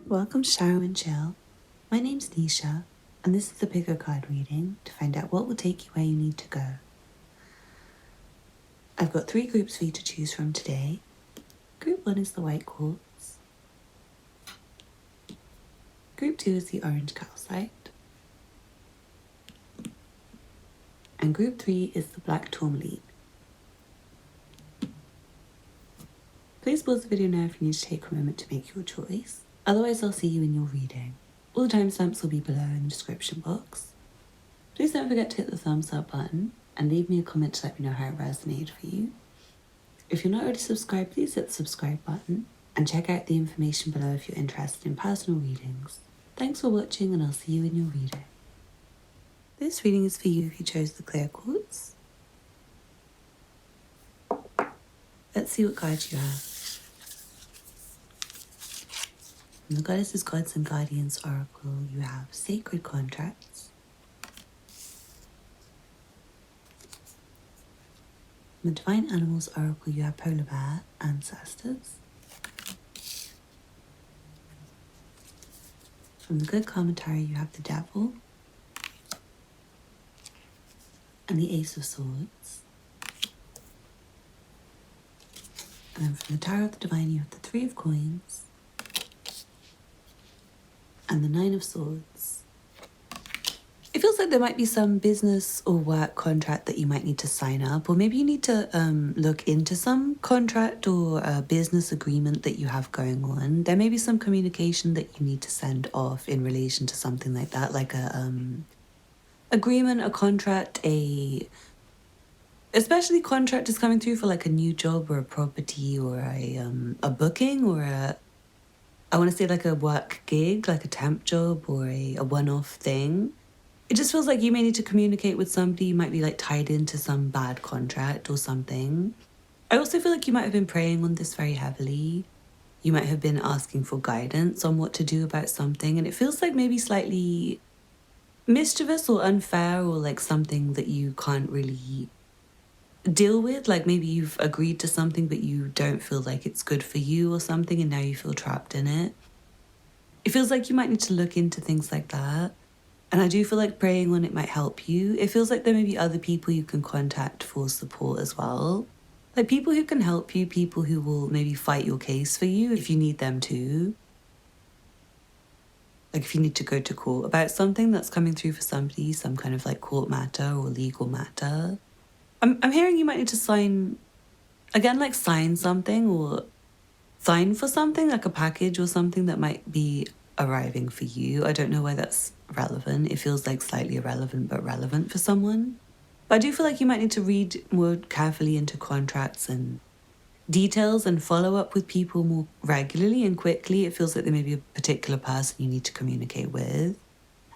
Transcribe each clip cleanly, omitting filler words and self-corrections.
Welcome to Shower and Chill. My name's Nisha, and this is the pick a card reading to find out what will take you where you need to go. I've got 3 groups for you to choose from today. Group 1 is the white quartz. Group 2 is the orange calcite. And group 3 is the black tourmaline. Please pause the video now if you need to take a moment to make your choice. Otherwise, I'll see you in your reading. All the timestamps will be below in the description box. Please don't forget to hit the thumbs up button and leave me a comment to let me know how it resonated for you. If you're not already subscribed, please hit the subscribe button and check out the information below if you're interested in personal readings. Thanks for watching, and I'll see you in your reading. This reading is for you if you chose the clear quartz. Let's see what cards you have. In the Goddesses, Gods and Guardians Oracle, you have Sacred Contracts. In the Divine Animals Oracle, you have Polar Bear, Ancestors. From the Good Karma Tarot, you have the Devil and the Ace of Swords. And then from the Tarot of the Divine, you have the Three of Coins and the Nine of Swords. It feels like there might be some business or work contract that you might need to sign up, or maybe you need to look into some contract or business agreement that you have going on. There may be some communication that you need to send off in relation to something like that, like a agreement, a contract, especially contract is coming through for like a new job or a property or a booking or I want to say like a work gig, like a temp job or a one-off thing. It just feels like you may need to communicate with somebody. You might be like tied into some bad contract or something. I also feel like you might have been praying on this very heavily. You might have been asking for guidance on what to do about something. And it feels like maybe slightly mischievous or unfair, or like something that you can't really deal with. Like maybe you've agreed to something but you don't feel like it's good for you or something, and now you feel trapped in it. It feels like you might need to look into things like that. And I do feel like praying on it might help you. It feels like there may be other people you can contact for support as well. Like people who can help you, people who will maybe fight your case for you if you need them to. Like if you need to go to court about something that's coming through for somebody, some kind of like court matter or legal matter. I'm hearing you might need to sign something or sign for something, like a package or something that might be arriving for you. I don't know why that's relevant. It feels like slightly irrelevant but relevant for someone. But I do feel like you might need to read more carefully into contracts and details and follow up with people more regularly and quickly. It feels like there may be a particular person you need to communicate with.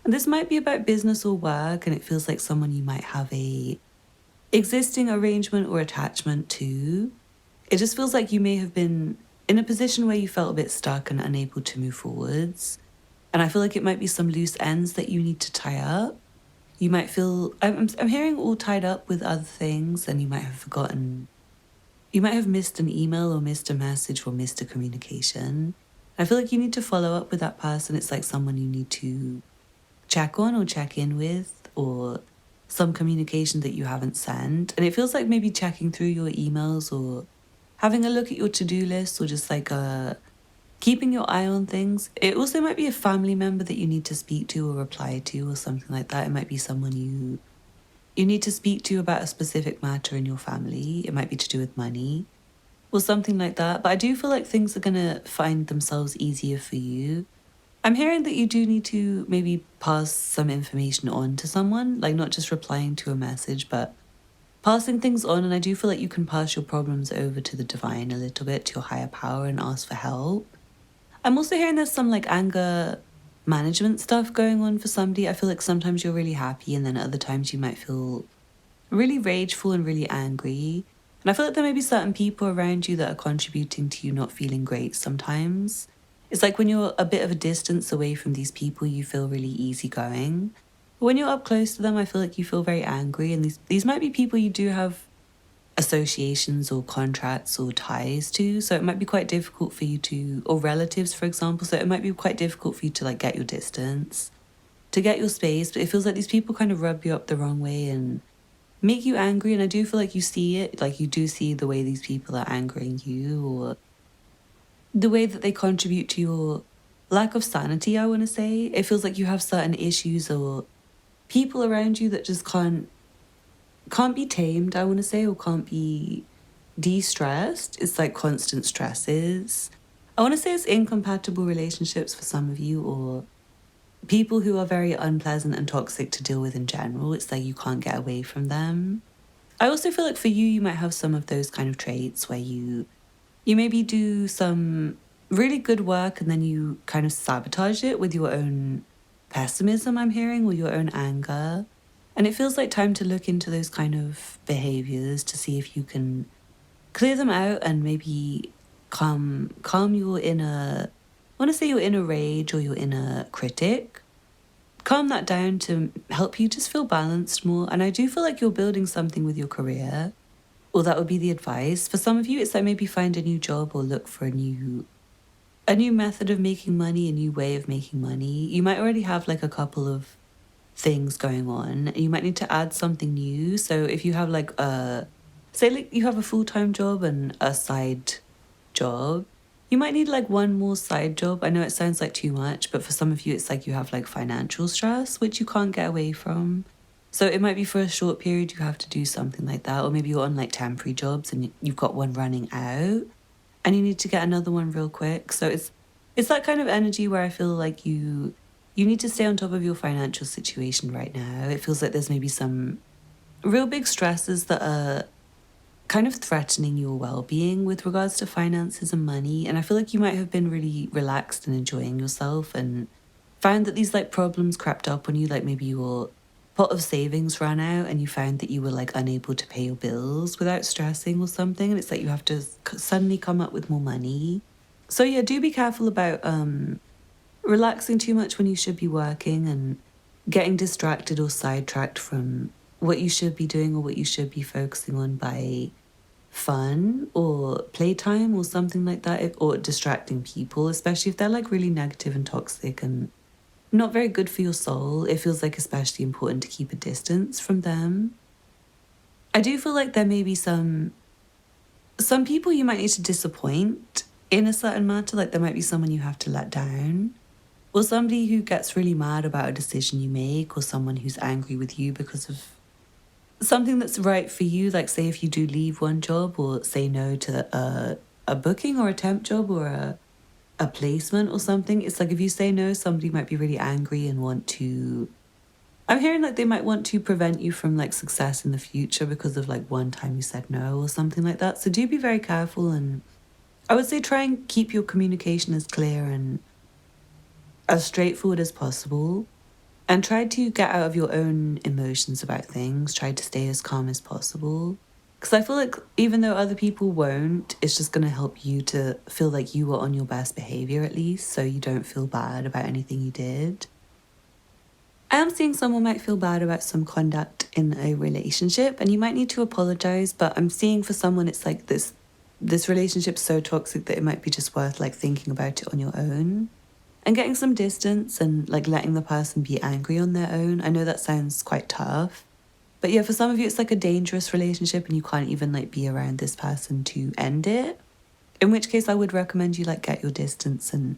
And this might be about business or work, and it feels like someone you might have a existing arrangement or attachment to. It just feels like you may have been in a position where you felt a bit stuck and unable to move forwards. And I feel like it might be some loose ends that you need to tie up. You might feel, I'm hearing all tied up with other things, and you might have forgotten. You might have missed an email or missed a message or missed a communication. I feel like you need to follow up with that person. It's like someone you need to check on or check in with, or some communication that you haven't sent. And it feels like maybe checking through your emails or having a look at your to-do list, or just like keeping your eye on things. It also might be a family member that you need to speak to or reply to or something like that. It might be someone you need to speak to about a specific matter in your family. It might be to do with money or something like that. But I do feel like things are going to find themselves easier for you. I'm hearing that you do need to maybe pass some information on to someone, like not just replying to a message, but passing things on. And I do feel like you can pass your problems over to the divine a little bit, to your higher power, and ask for help. I'm also hearing there's some like anger management stuff going on for somebody. I feel like sometimes you're really happy, and then other times you might feel really rageful and really angry. And I feel like there may be certain people around you that are contributing to you not feeling great sometimes. It's like when you're a bit of a distance away from these people, you feel really easygoing. But when you're up close to them, I feel like you feel very angry. And these might be people you do have associations or contracts or ties to. So it might be quite difficult for you to, or relatives, for example. So it might be quite difficult for you to like get your distance, to get your space. But it feels like these people kind of rub you up the wrong way and make you angry. And I do feel like you see it, like you do see the way these people are angering you, or the way that they contribute to your lack of sanity, I want to say. It feels like you have certain issues or people around you that just can't be tamed, I want to say, or can't be de-stressed. It's like constant stresses. I want to say it's incompatible relationships for some of you, or people who are very unpleasant and toxic to deal with in general. It's like you can't get away from them. I also feel like for you, you might have some of those kind of traits where you maybe do some really good work and then you kind of sabotage it with your own pessimism, I'm hearing, or your own anger. And it feels like time to look into those kind of behaviors to see if you can clear them out and maybe calm your inner, I want to say your inner rage or your inner critic. Calm that down to help you just feel balanced more. And I do feel like you're building something with your career. Or that would be the advice. For some of you, it's like maybe find a new job or look for a new method of making money, a new way of making money. You might already have like a couple of things going on and you might need to add something new. So if you have like say like you have a full-time job and a side job, you might need like one more side job. I know it sounds like too much, but for some of you, it's like you have like financial stress, which you can't get away from. So it might be for a short period you have to do something like that, or maybe you're on like temporary jobs and you've got one running out and you need to get another one real quick. So it's that kind of energy where I feel like you need to stay on top of your financial situation right now. It feels like there's maybe some real big stresses that are kind of threatening your well-being with regards to finances and money. And I feel like you might have been really relaxed and enjoying yourself and found that these like problems crept up on you, like maybe your pot of savings ran out and you found that you were like unable to pay your bills without stressing or something, and it's like you have to suddenly come up with more money. So yeah, do be careful about relaxing too much when you should be working and getting distracted or sidetracked from what you should be doing or what you should be focusing on by fun or playtime or something like that, or distracting people, especially if they're like really negative and toxic and not very good for your soul. It feels like especially important to keep a distance from them. I do feel like there may be some people you might need to disappoint in a certain matter. Like there might be someone you have to let down, or somebody who gets really mad about a decision you make, or someone who's angry with you because of something that's right for you. Like say if you do leave one job or say no to a booking or a temp job or a placement or something, it's like if you say no, somebody might be really angry and want to, I'm hearing like they might want to prevent you from like success in the future because of like one time you said no or something like that. So do be very careful, and I would say try and keep your communication as clear and as straightforward as possible, and try to get out of your own emotions about things. Try to stay as calm as possible. Because I feel like even though other people won't, it's just going to help you to feel like you were on your best behavior at least, so you don't feel bad about anything you did. I am seeing someone might feel bad about some conduct in a relationship and you might need to apologize, but I'm seeing for someone it's like this relationship's so toxic that it might be just worth like thinking about it on your own and getting some distance and like letting the person be angry on their own. I know that sounds quite tough. But yeah, for some of you, it's like a dangerous relationship and you can't even like be around this person to end it. In which case I would recommend you like get your distance and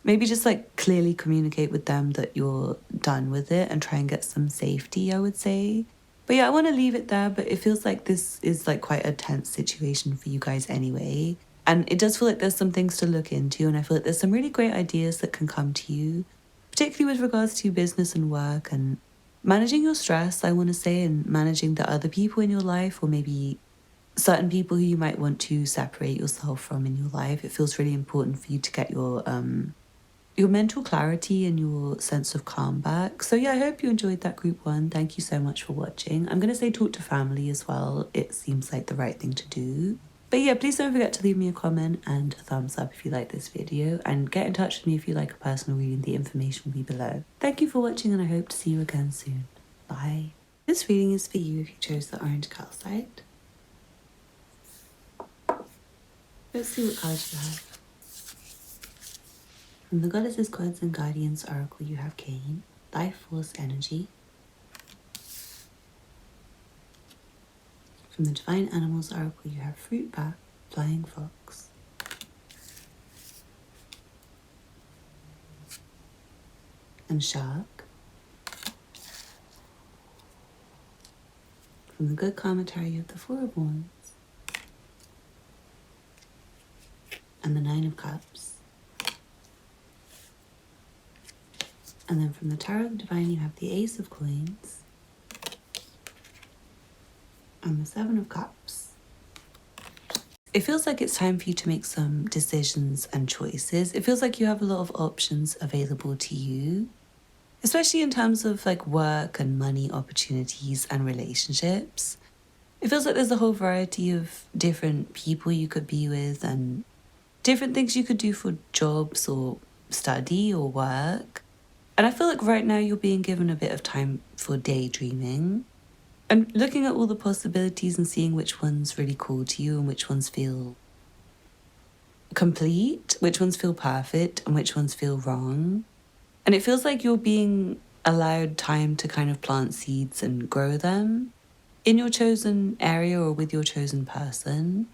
maybe just like clearly communicate with them that you're done with it and try and get some safety, I would say. But yeah, I want to leave it there, but it feels like this is like quite a tense situation for you guys anyway. And it does feel like there's some things to look into, and I feel like there's some really great ideas that can come to you, particularly with regards to business and work and managing your stress, I want to say, and managing the other people in your life, or maybe certain people who you might want to separate yourself from in your life. It feels really important for you to get your mental clarity and your sense of calm back. So yeah, I hope you enjoyed that group one. Thank you so much for watching. I'm going to say talk to family as well. It seems like the right thing to do. But yeah, please don't forget to leave me a comment and a thumbs up if you like this video, and get in touch with me if you like a personal reading. The information will be below. Thank you for watching, and I hope to see you again soon. Bye. This reading is for you if you chose the orange calcite. Let's see what cards you have. From the Goddesses, Quartz and Guardians Oracle, you have Cain, Life Force Energy. From the Divine Animals Oracle, you have Fruit Bat, Flying Fox. And Shark. From the Good Karma Tarot, you have the Four of Wands. And the Nine of Cups. And then from the Tarot of the Divine, you have the Ace of Coins. And the Seven of Cups. It feels like it's time for you to make some decisions and choices. It feels like you have a lot of options available to you, especially in terms of like work and money opportunities and relationships. It feels like there's a whole variety of different people you could be with and different things you could do for jobs or study or work. And I feel like right now you're being given a bit of time for daydreaming and looking at all the possibilities and seeing which ones really call to you and which ones feel complete, which ones feel perfect, and which ones feel wrong. And it feels like you're being allowed time to kind of plant seeds and grow them in your chosen area or with your chosen person.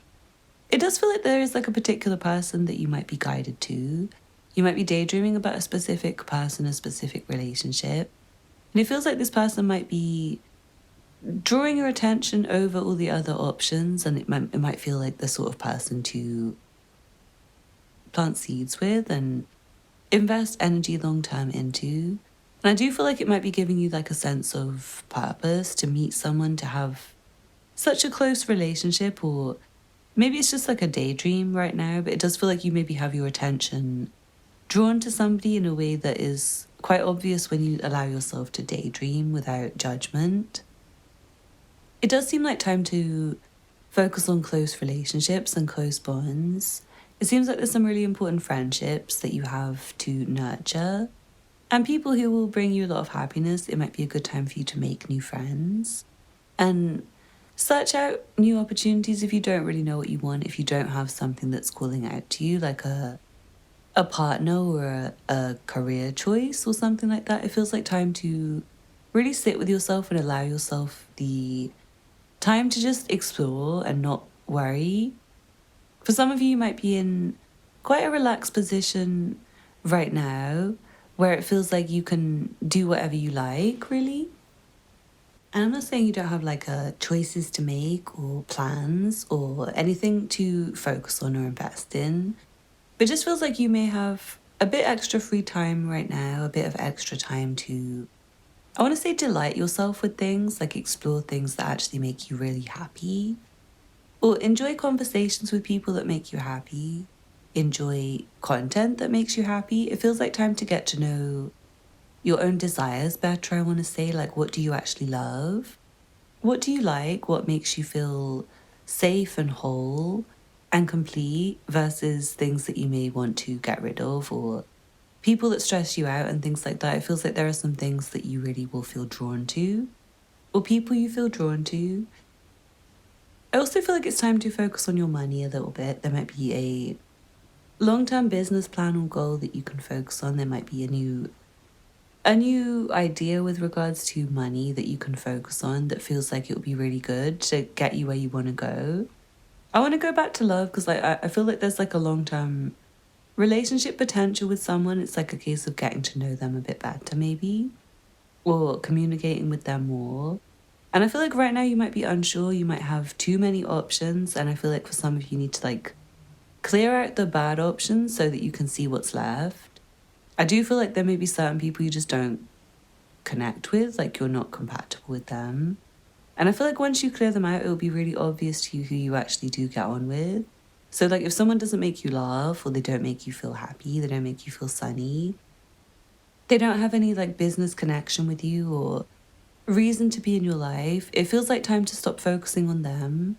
It does feel like there is like a particular person that you might be guided to. You might be daydreaming about a specific person, a specific relationship. And it feels like this person might be drawing your attention over all the other options, and it might feel like the sort of person to plant seeds with and invest energy long term into. And I do feel like it might be giving you like a sense of purpose to meet someone, to have such a close relationship, or maybe it's just like a daydream right now, but it does feel like you maybe have your attention drawn to somebody in a way that is quite obvious when you allow yourself to daydream without judgment. It does seem like time to focus on close relationships and close bonds. It seems like there's some really important friendships that you have to nurture and people who will bring you a lot of happiness. It might be a good time for you to make new friends and search out new opportunities if you don't really know what you want, if you don't have something that's calling out to you, like a partner or a career choice or something like that. It feels like time to really sit with yourself and allow yourself the time to just explore and not worry. For some of you, you might be in quite a relaxed position right now where it feels like you can do whatever you like, really. And I'm not saying you don't have like choices to make or plans or anything to focus on or invest in. But it just feels like you may have a bit extra free time right now, a bit of extra time to, I want to say, delight yourself with things, like explore things that actually make you really happy. Or enjoy conversations with people that make you happy. Enjoy content that makes you happy. It feels like time to get to know your own desires better, I want to say. Like, what do you actually love? What do you like? What makes you feel safe and whole and complete versus things that you may want to get rid of, or people that stress you out and things like that. It feels like there are some things that you really will feel drawn to, or people you feel drawn to. I also feel like it's time to focus on your money a little bit. There might be a long-term business plan or goal that you can focus on. There might be a new idea with regards to money that you can focus on that feels like it would be really good to get you where you want to go. I want to go back to love because I feel like there's like a long-term relationship potential with someone. It's like a case of getting to know them a bit better maybe, or communicating with them more. And I feel like right now you might be unsure, you might have too many options, and I feel like for some of you need to like clear out the bad options so that you can see what's left. I do feel like there may be certain people you just don't connect with, like you're not compatible with them. And I feel like once you clear them out, it'll be really obvious to you who you actually do get on with. So like if someone doesn't make you laugh, or they don't make you feel happy, they don't make you feel sunny, they don't have any like business connection with you or reason to be in your life, it feels like time to stop focusing on them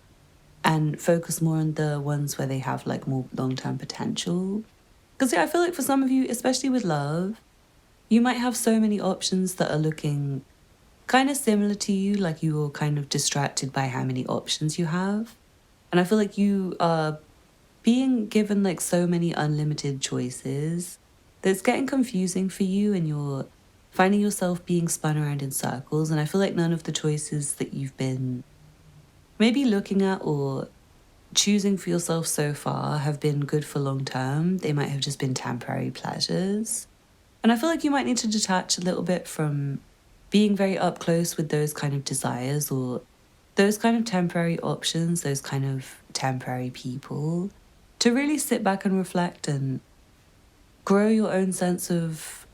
and focus more on the ones where they have like more long-term potential. Because I feel like for some of you, especially with love, you might have so many options that are looking kind of similar to you, like you're kind of distracted by how many options you have. And I feel like you are being given like so many unlimited choices that it's getting confusing for you and you're finding yourself being spun around in circles. And I feel like none of the choices that you've been maybe looking at or choosing for yourself so far have been good for long term. They might have just been temporary pleasures. And I feel like you might need to detach a little bit from being very up close with those kind of desires or those kind of temporary options, those kind of temporary people, to really sit back and reflect and grow your own sense of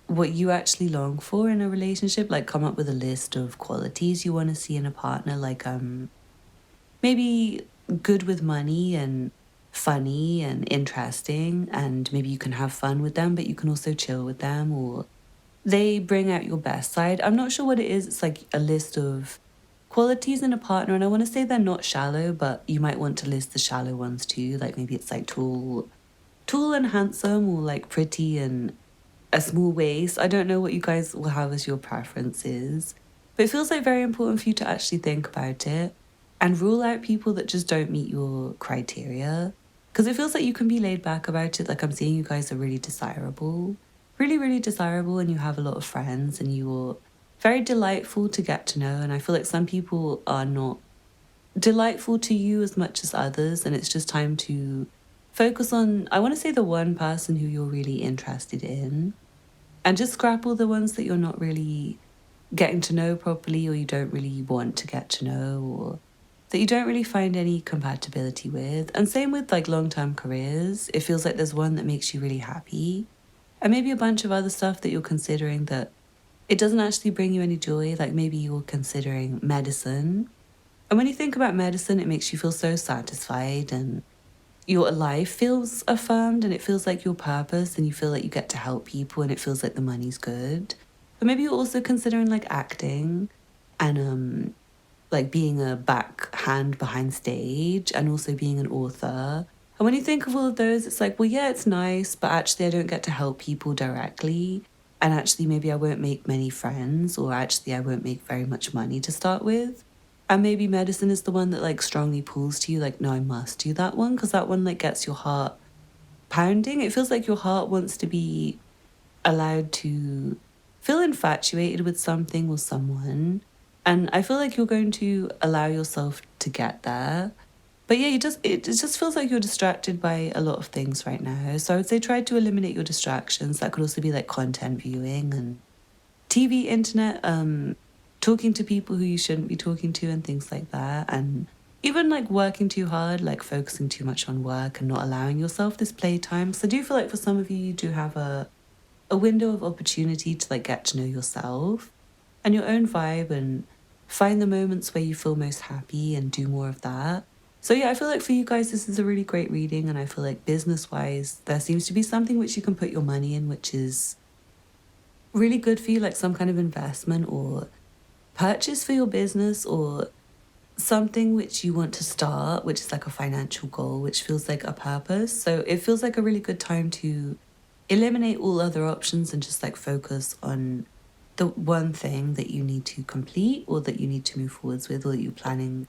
what you actually long for in a relationship. Like come up with a list of qualities you want to see in a partner, like maybe good with money and funny and interesting, and maybe you can have fun with them but you can also chill with them, or they bring out your best side. I'm not sure what it is. It's like a list of qualities in a partner, and I want to say they're not shallow, but you might want to list the shallow ones too. Like maybe it's like tall and handsome, or like pretty and a small waist. I don't know what you guys will have as your preferences, but it feels like very important for you to actually think about it and rule out people that just don't meet your criteria. Because it feels like you can be laid back about it. Like I'm seeing you guys are really desirable, really, really desirable, and you have a lot of friends and you're very delightful to get to know. And I feel like some people are not delightful to you as much as others, and it's just time to focus on, I want to say, the one person who you're really interested in, and just scrap all the ones that you're not really getting to know properly, or you don't really want to get to know, or that you don't really find any compatibility with. And same with like long-term careers. It feels like there's one that makes you really happy, and maybe a bunch of other stuff that you're considering that it doesn't actually bring you any joy. Like maybe you're considering medicine, and when you think about medicine, it makes you feel so satisfied and your life feels affirmed, and it feels like your purpose, and you feel like you get to help people, and it feels like the money's good. But maybe you're also considering like acting and like being a backhand behind stage, and also being an author. And when you think of all of those, it's like, well, yeah, it's nice, but actually I don't get to help people directly. And actually maybe I won't make many friends, or actually I won't make very much money to start with. And maybe medicine is the one that like strongly pulls to you, like, no, I must do that one, because that one like gets your heart pounding. It feels like your heart wants to be allowed to feel infatuated with something or someone. And I feel like you're going to allow yourself to get there. But yeah, it just feels like you're distracted by a lot of things right now. So I would say try to eliminate your distractions. That could also be like content viewing and TV, internet, talking to people who you shouldn't be talking to, and things like that. And even like working too hard, like focusing too much on work and not allowing yourself this playtime. So I do feel like for some of you, you do have a window of opportunity to like get to know yourself and your own vibe and find the moments where you feel most happy and do more of that. So yeah, I feel like for you guys, this is a really great reading. And I feel like business-wise, there seems to be something which you can put your money in, which is really good for you, like some kind of investment or purchase for your business, or something which you want to start, which is like a financial goal, which feels like a purpose. So it feels like a really good time to eliminate all other options and just like focus on the one thing that you need to complete, or that you need to move forwards with, or that you're planning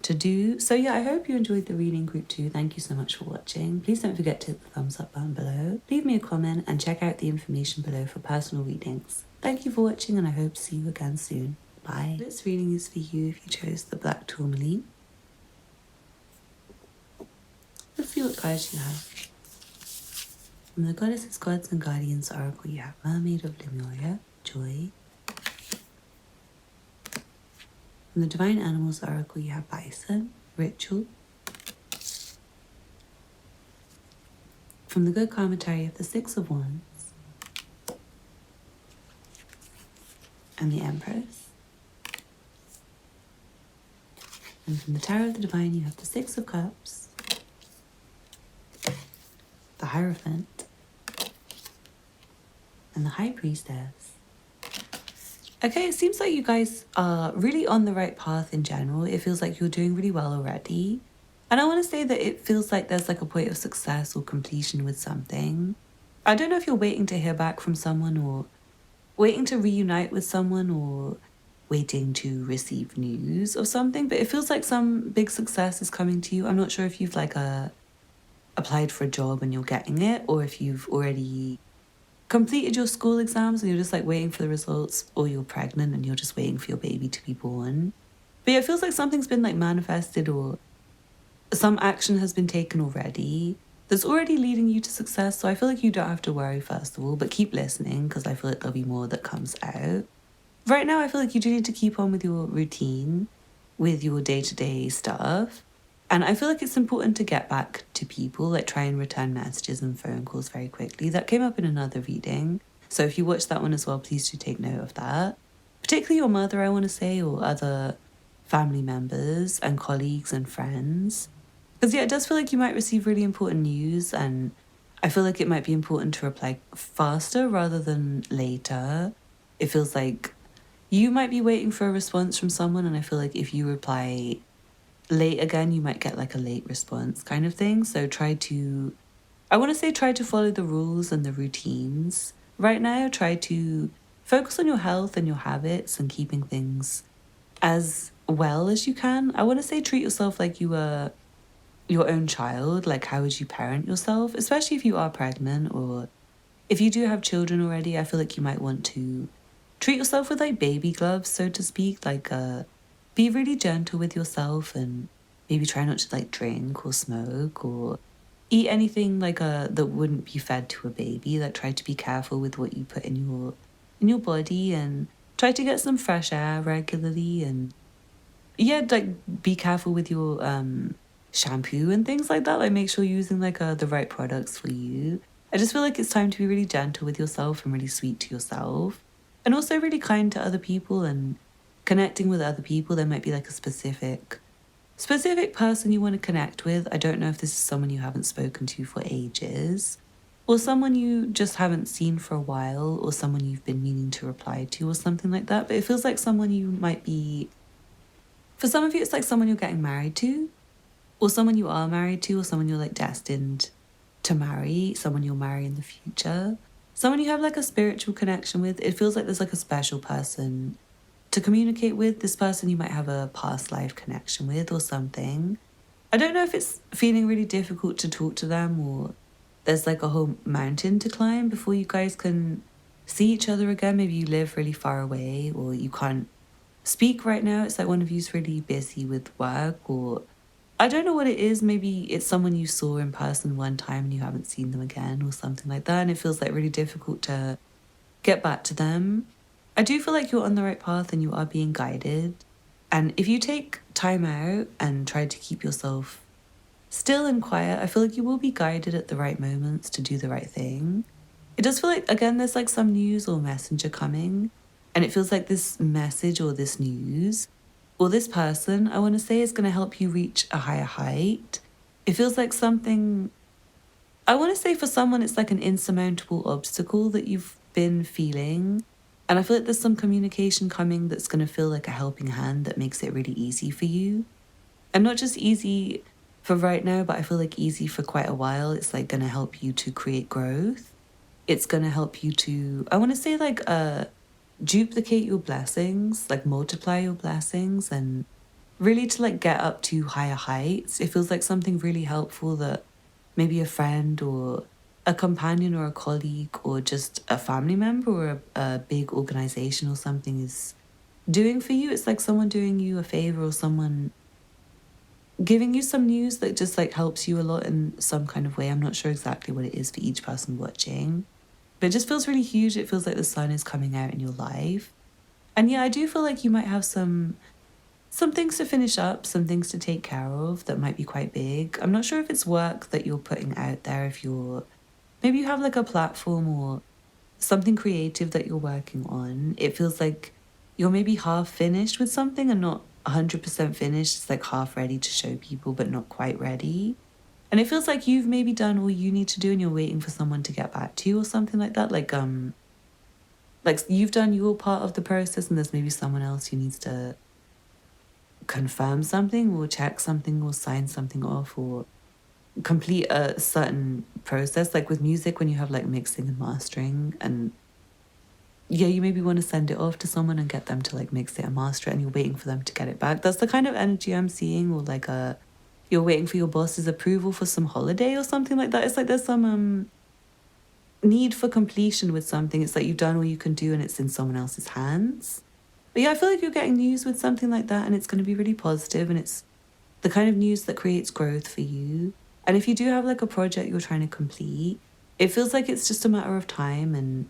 to do. So yeah, I hope you enjoyed the reading, group 2. Thank you so much for watching. Please don't forget to hit the thumbs up button below, leave me a comment, and check out the information below for personal readings. Thank you for watching, and I hope to see you again soon. Bye. This reading is for you if you chose the Black Tourmaline. Let's see what cards you have. From the Goddesses, Gods, and Guardians Oracle, you have Mermaid of Lemuria, Joy. From the Divine Animals Oracle, you have Bison, Ritual. From the Good Commentary, you have the Six of Wands and the Empress. And from the Tower of the Divine, you have the Six of Cups, the Hierophant, and the High Priestess. Okay, it seems like you guys are really on the right path in general. It feels like you're doing really well already. And I want to say that it feels like there's like a point of success or completion with something. I don't know if you're waiting to hear back from someone, or waiting to reunite with someone, or waiting to receive news of something, but it feels like some big success is coming to you. I'm not sure if you've like applied for a job and you're getting it, or if you've already completed your school exams and you're just like waiting for the results, or you're pregnant and you're just waiting for your baby to be born. But yeah, it feels like something's been like manifested, or some action has been taken already that's already leading you to success. So I feel like you don't have to worry, first of all, but keep listening, because I feel like there'll be more that comes out. Right now, I feel like you do need to keep on with your routine, with your day-to-day stuff. And I feel like it's important to get back to people, like try and return messages and phone calls very quickly. That came up in another reading. So if you watch that one as well, please do take note of that. Particularly your mother, I want to say, or other family members and colleagues and friends. Because yeah, it does feel like you might receive really important news, and I feel like it might be important to reply faster rather than later. It feels like you might be waiting for a response from someone, and I feel like if you reply late again, you might get like a late response kind of thing. So try to follow the rules and the routines right now. Try to focus on your health and your habits and keeping things as well as you can. I want to say treat yourself like you were your own child. Like, how would you parent yourself, especially if you are pregnant, or if you do have children already. I feel like you might want to treat yourself with like baby gloves, so to speak. Like, be really gentle with yourself, and maybe try not to like drink or smoke or eat anything like that wouldn't be fed to a baby. Like, try to be careful with what you put in your body, and try to get some fresh air regularly. And yeah, like be careful with your shampoo and things like that. Like, make sure you're using like the right products for you. I just feel like it's time to be really gentle with yourself and really sweet to yourself, and also really kind to other people and connecting with other people. There might be like a specific person you want to connect with. I don't know if this is someone you haven't spoken to for ages, or someone you just haven't seen for a while, or someone you've been meaning to reply to, or something like that. But it feels like someone you might be, for some of you, it's like someone you're getting married to, or someone you are married to, or someone you're like destined to marry, someone you'll marry in the future, someone you have like a spiritual connection with. It feels like there's like a special person to communicate with. This person you might have a past life connection with or something. I don't know if it's feeling really difficult to talk to them, or there's like a whole mountain to climb before you guys can see each other again. Maybe you live really far away, or you can't speak right now. It's like one of you's really busy with work, or I don't know what it is. Maybe it's someone you saw in person one time and you haven't seen them again, or something like that. And it feels like really difficult to get back to them. I do feel like you're on the right path and you are being guided. And if you take time out and try to keep yourself still and quiet, I feel like you will be guided at the right moments to do the right thing. It does feel like, again, there's like some news or messenger coming. And it feels like this message or this news or this person, I want to say, is going to help you reach a higher height. It feels like something, I want to say for someone, it's like an insurmountable obstacle that you've been feeling. And I feel like there's some communication coming that's going to feel like a helping hand that makes it really easy for you. And not just easy for right now, but I feel like easy for quite a while. It's like going to help you to create growth. It's going to help you to, I want to say, like, duplicate your blessings, like multiply your blessings, and really to like get up to higher heights. It feels like something really helpful that maybe a friend or a companion or a colleague or just a family member or a big organization or something is doing for you. It's like someone doing you a favor, or someone giving you some news that just like helps you a lot in some kind of way. I'm not sure exactly what it is for each person watching, but it just feels really huge. It feels like the sun is coming out in your life. And yeah, I do feel like you might have some things to finish up, some things to take care of that might be quite big. I'm not sure if it's work that you're putting out there, if you're, maybe you have like a platform or something creative that you're working on. It feels like you're maybe half finished with something and not 100% finished. It's like half ready to show people, but not quite ready. And it feels like you've maybe done all you need to do and you're waiting for someone to get back to you or something like that. Like you've done your part of the process and there's maybe someone else who needs to confirm something or check something or sign something off or complete a certain process. Like with music, when you have like mixing and mastering, and yeah, you maybe want to send it off to someone and get them to like mix it and master it, and you're waiting for them to get it back. That's the kind of energy I'm seeing. Or like you're waiting for your boss's approval for some holiday or something like that. It's like there's some need for completion with something. It's like you've done all you can do and it's in someone else's hands. But yeah, I feel like you're getting news with something like that and it's going to be really positive and it's the kind of news that creates growth for you. And if you do have like a project you're trying to complete, it feels like it's just a matter of time and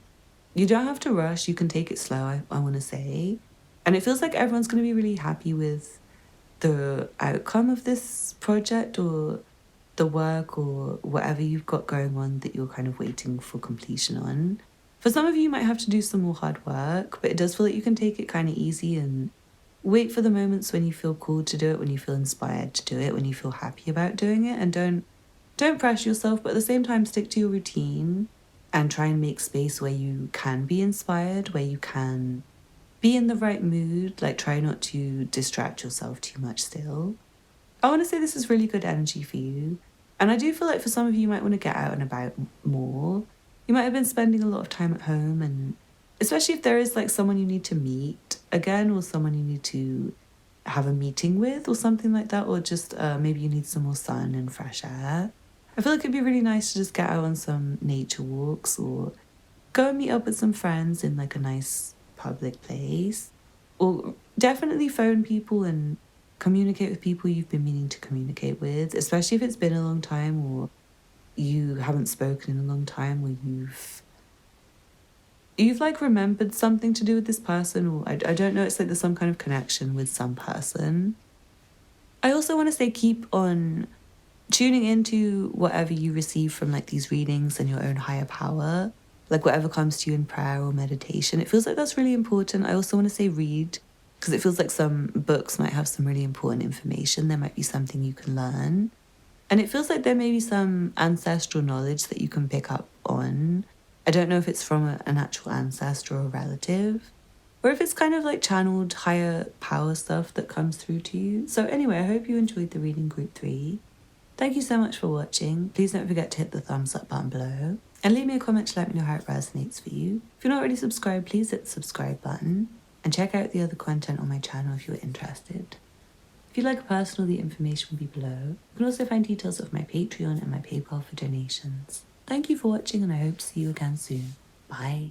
you don't have to rush. You can take it slow, I want to say. And it feels like everyone's going to be really happy with the outcome of this project or the work or whatever you've got going on that you're kind of waiting for completion on. For some of you, you might have to do some more hard work, but it does feel like you can take it kind of easy and wait for the moments when you feel called to do it, when you feel inspired to do it, when you feel happy about doing it, and don't pressure yourself, but at the same time stick to your routine and try and make space where you can be inspired, where you can be in the right mood, like try not to distract yourself too much still. I want to say this is really good energy for you. And I do feel like for some of you, you might want to get out and about more. You might have been spending a lot of time at home, and especially if there is like someone you need to meet again or someone you need to have a meeting with or something like that, or just maybe you need some more sun and fresh air. I feel like it'd be really nice to just get out on some nature walks or go and meet up with some friends in like a nice public place. Or definitely phone people and communicate with people you've been meaning to communicate with, especially if it's been a long time or you haven't spoken in a long time, or you've like remembered something to do with this person, or I don't know, it's like there's some kind of connection with some person. I also want to say keep on tuning into whatever you receive from like these readings and your own higher power, like whatever comes to you in prayer or meditation. It feels like that's really important. I also want to say read, because it feels like some books might have some really important information. There might be something you can learn. And it feels like there may be some ancestral knowledge that you can pick up on. I don't know if it's from an actual ancestor or a relative, or if it's kind of like channeled higher power stuff that comes through to you. So anyway, I hope you enjoyed the reading group 3. Thank you so much for watching. Please don't forget to hit the thumbs up button below and leave me a comment to let me know how it resonates for you. If you're not already subscribed, please hit the subscribe button and check out the other content on my channel if you're interested. If you'd like a personal, the information will be below. You can also find details of my Patreon and my PayPal for donations. Thank you for watching and I hope to see you again soon. Bye.